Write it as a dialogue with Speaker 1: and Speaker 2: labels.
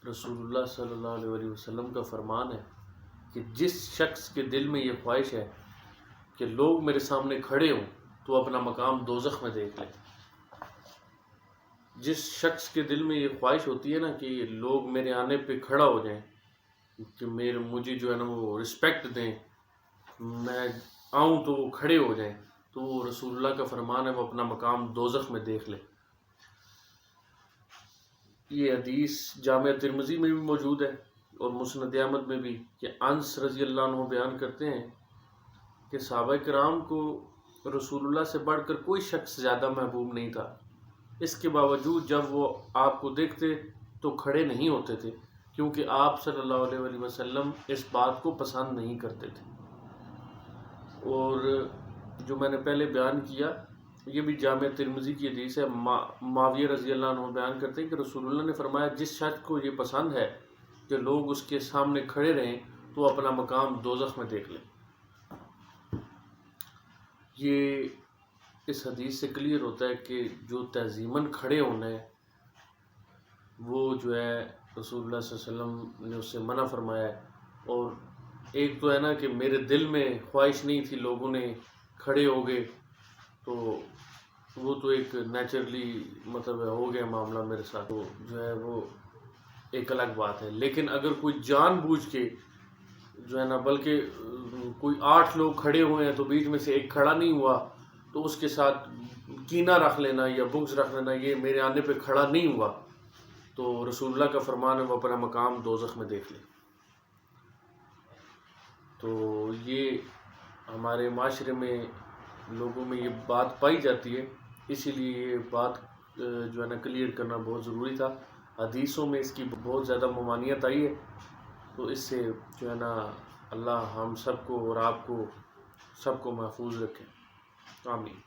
Speaker 1: رسول اللہ صلی اللہ علیہ وسلم کا فرمان ہے کہ جس شخص کے دل میں یہ خواہش ہے کہ لوگ میرے سامنے کھڑے ہوں تو اپنا مقام دوزخ میں دیکھ لے۔ جس شخص کے دل میں یہ خواہش ہوتی ہے نا کہ لوگ میرے آنے پہ کھڑا ہو جائیں، کہ مجھے جو ہے نا وہ رسپیکٹ دیں، میں آؤں تو وہ کھڑے ہو جائیں، تو وہ رسول اللہ کا فرمان ہے وہ اپنا مقام دوزخ میں دیکھ لے۔ یہ حدیث جامع ترمذی میں بھی موجود ہے اور مسند احمد میں بھی، کہ انس رضی اللہ عنہ بیان کرتے ہیں کہ صحابہ کرام کو رسول اللہ سے بڑھ کر کوئی شخص زیادہ محبوب نہیں تھا، اس کے باوجود جب وہ آپ کو دیکھتے تو کھڑے نہیں ہوتے تھے، کیونکہ آپ صلی اللہ علیہ وسلم اس بات کو پسند نہیں کرتے تھے۔ اور جو میں نے پہلے بیان کیا یہ بھی جامع ترمذی کی حدیث ہے، معاویہ رضی اللہ عنہ بیان کرتے ہیں کہ رسول اللہ نے فرمایا جس شخص کو یہ پسند ہے کہ لوگ اس کے سامنے کھڑے رہیں تو اپنا مقام دوزخ میں دیکھ لیں۔ یہ اس حدیث سے کلیئر ہوتا ہے کہ جو تعظیماً کھڑے ہونا ہے وہ جو ہے رسول اللہ صلی اللہ علیہ وسلم نے اس سے منع فرمایا ہے۔ اور ایک تو ہے نا کہ میرے دل میں خواہش نہیں تھی، لوگوں نے کھڑے ہو گئے تو وہ تو ایک نیچرلی مطلب ہو گیا معاملہ میرے ساتھ، تو جو ہے وہ ایک الگ بات ہے۔ لیکن اگر کوئی جان بوجھ کے جو ہے نا، بلکہ کوئی 8 لوگ کھڑے ہوئے ہیں تو بیچ میں سے ایک کھڑا نہیں ہوا تو اس کے ساتھ کینہ رکھ لینا یا بغض رکھ لینا، یہ میرے آنے پہ کھڑا نہیں ہوا، تو رسول اللہ کا فرمان ہے وہ اپنا مقام دوزخ میں دیکھ لے۔ تو یہ ہمارے معاشرے میں لوگوں میں یہ بات پائی جاتی ہے، اسی لیے یہ بات جو ہے نا کلیئر کرنا بہت ضروری تھا۔ حدیثوں میں اس کی بہت زیادہ ممانعت آئی ہے، تو اس سے جو ہے نا اللہ ہم سب کو اور آپ کو سب کو محفوظ رکھے، آمین۔